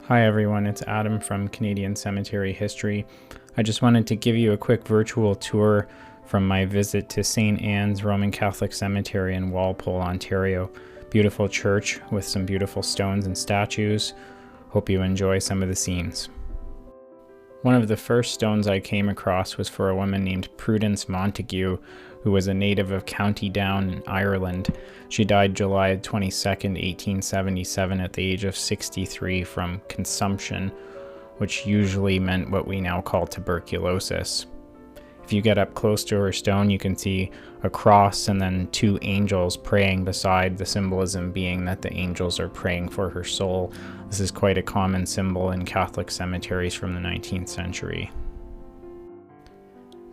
Hi everyone, it's Adam from Canadian Cemetery History. I just wanted to give you a quick virtual tour from my visit to St. Anne's Roman Catholic Cemetery in Walpole, Ontario. Beautiful church with some beautiful stones and statues. Hope you enjoy some of the scenes. One of the first stones I came across was for a woman named Prudence Montague, who was a native of County Down in Ireland. She died July 22nd, 1877 at the age of 63 from consumption, which usually meant what we now call tuberculosis. If you get up close to her stone, you can see a cross and then two angels praying beside, the symbolism being that the angels are praying for her soul. This is quite a common symbol in Catholic cemeteries from the 19th century.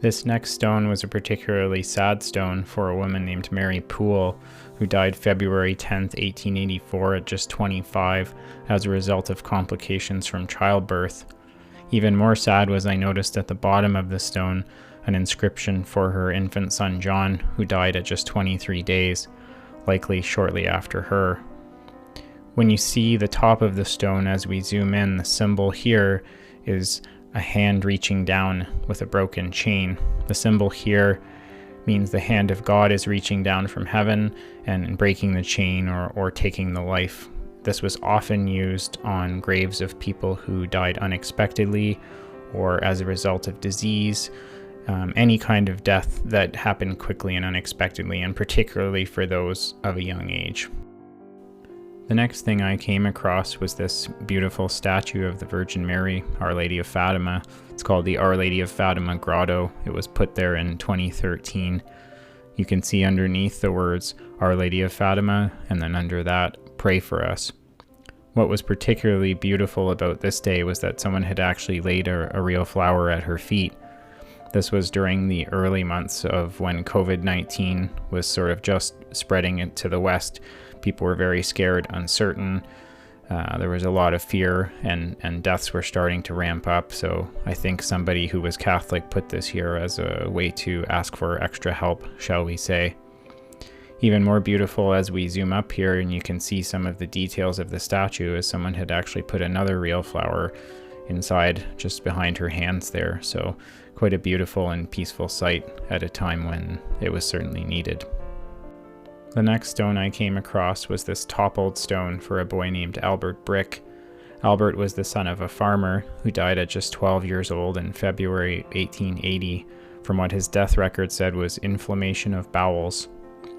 This next stone was a particularly sad stone for a woman named Mary Poole, who died February 10th, 1884 at just 25 as a result of complications from childbirth. Even more sad was I noticed at the bottom of the stone an inscription for her infant son John, who died at just 23 days, likely shortly after her. When you see the top of the stone as we zoom in, the symbol here is a hand reaching down with a broken chain. The symbol here means the hand of God is reaching down from heaven and breaking the chain or taking the life. This was often used on graves of people who died unexpectedly or as a result of disease, any kind of death that happened quickly and unexpectedly, and particularly for those of a young age. The next thing I came across was this beautiful statue of the Virgin Mary, Our Lady of Fatima. It's called the Our Lady of Fatima Grotto. It was put there in 2013. You can see underneath the words, Our Lady of Fatima, and then under that, pray for us. What was particularly beautiful about this day was that someone had actually laid a real flower at her feet. This was during the early months of when COVID-19 was sort of just spreading into the West. People were very scared, uncertain. There was a lot of fear and deaths were starting to ramp up. So I think somebody who was Catholic put this here as a way to ask for extra help, shall we say. Even more beautiful as we zoom up here and you can see some of the details of the statue is someone had actually put another real flower inside just behind her hands there. So quite a beautiful and peaceful sight at a time when it was certainly needed. The next stone I came across was this toppled stone for a boy named Albert Brick. Albert was the son of a farmer who died at just 12 years old in February 1880 from what his death record said was inflammation of bowels.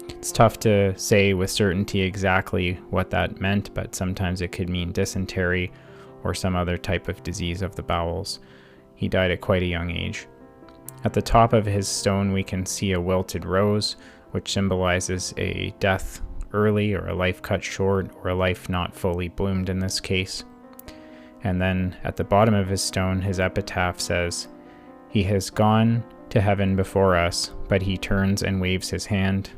It's tough to say with certainty exactly what that meant, but sometimes it could mean dysentery or some other type of disease of the bowels. He died at quite a young age. At the top of his stone we can see a wilted rose, which symbolizes a death early or a life cut short or a life not fully bloomed in this case. And then at the bottom of his stone, his epitaph says, "He has gone to heaven before us, but he turns and waves his hand,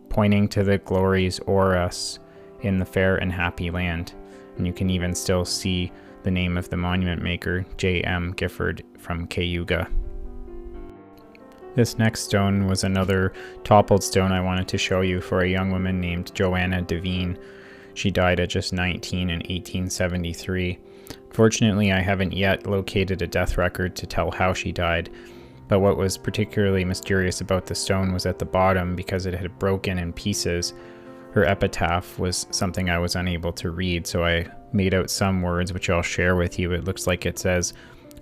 pointing to the glories o'er us in the fair and happy land." And you can even still see the name of the monument maker, J.M. Gifford from Cayuga. This next stone was another toppled stone I wanted to show you for a young woman named Joanna Devine. She died at just 19 in 1873. Fortunately, I haven't yet located a death record to tell how she died, but what was particularly mysterious about the stone was at the bottom, because it had broken in pieces, her epitaph was something I was unable to read, so I made out some words which I'll share with you. It looks like it says,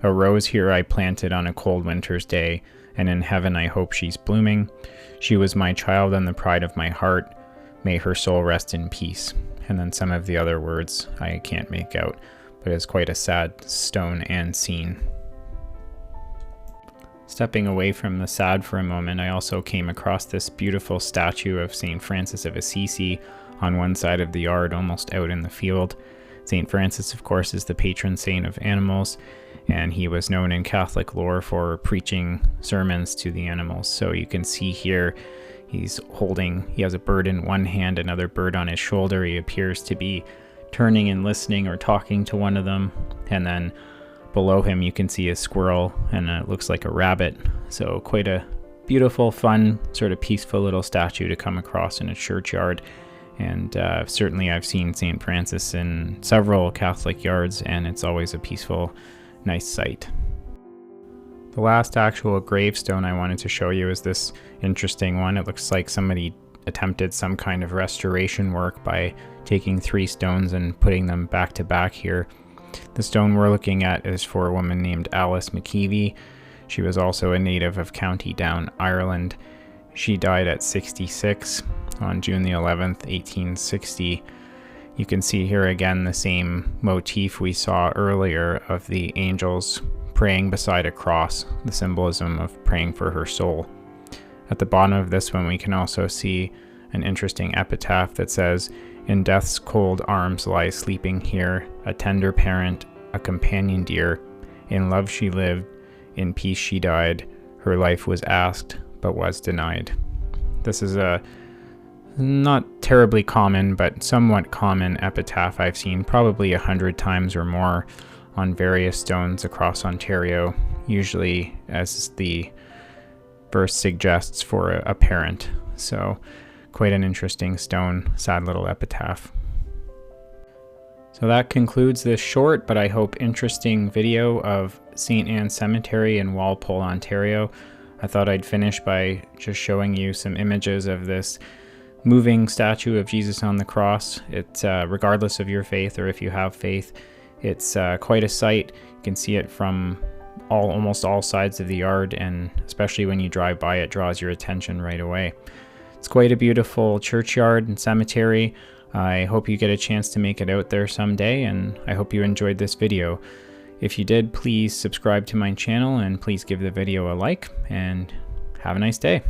"A rose here I planted on a cold winter's day, and in heaven I hope she's blooming. She was my child and the pride of my heart. May her soul rest in peace." And then some of the other words I can't make out, but it's quite a sad stone and scene. Stepping away from the sad for a moment, I also came across this beautiful statue of St. Francis of Assisi on one side of the yard, almost out in the field. St. Francis, of course, is the patron saint of animals, and he was known in Catholic lore for preaching sermons to the animals. So you can see here, he has a bird in one hand, another bird on his shoulder. He appears to be turning and listening or talking to one of them. And then below him, you can see a squirrel and it looks like a rabbit. So quite a beautiful, fun, sort of peaceful little statue to come across in a churchyard. And certainly I've seen St. Francis in several Catholic yards, and it's always a peaceful, nice sight. The last actual gravestone I wanted to show you is this interesting one. It looks like somebody attempted some kind of restoration work by taking 3 stones and putting them back to back here. The stone we're looking at is for a woman named Alice McKeevy. She was also a native of County Down, Ireland. She died at 66 on June the 11th, 1860. You can see here again the same motif we saw earlier of the angels praying beside a cross, the symbolism of praying for her soul. At the bottom of this one, we can also see an interesting epitaph that says, "In death's cold arms lies sleeping here, a tender parent, a companion dear. In love she lived, in peace she died. Her life was asked, but was denied." This is a not terribly common, but somewhat common epitaph I've seen probably 100 times or more on various stones across Ontario, usually as the verse suggests for a parent. So quite an interesting stone, sad little epitaph. So that concludes this short but I hope interesting video of St. Anne's Cemetery in Walpole, Ontario. I thought I'd finish by just showing you some images of this moving statue of Jesus on the cross. It's regardless of your faith or if you have faith, it's quite a sight. You can see it from almost all sides of the yard, and especially when you drive by, it draws your attention right away. It's quite a beautiful churchyard and cemetery. I hope you get a chance to make it out there someday, and I hope you enjoyed this video. If you did, please subscribe to my channel and please give the video a like, and have a nice day.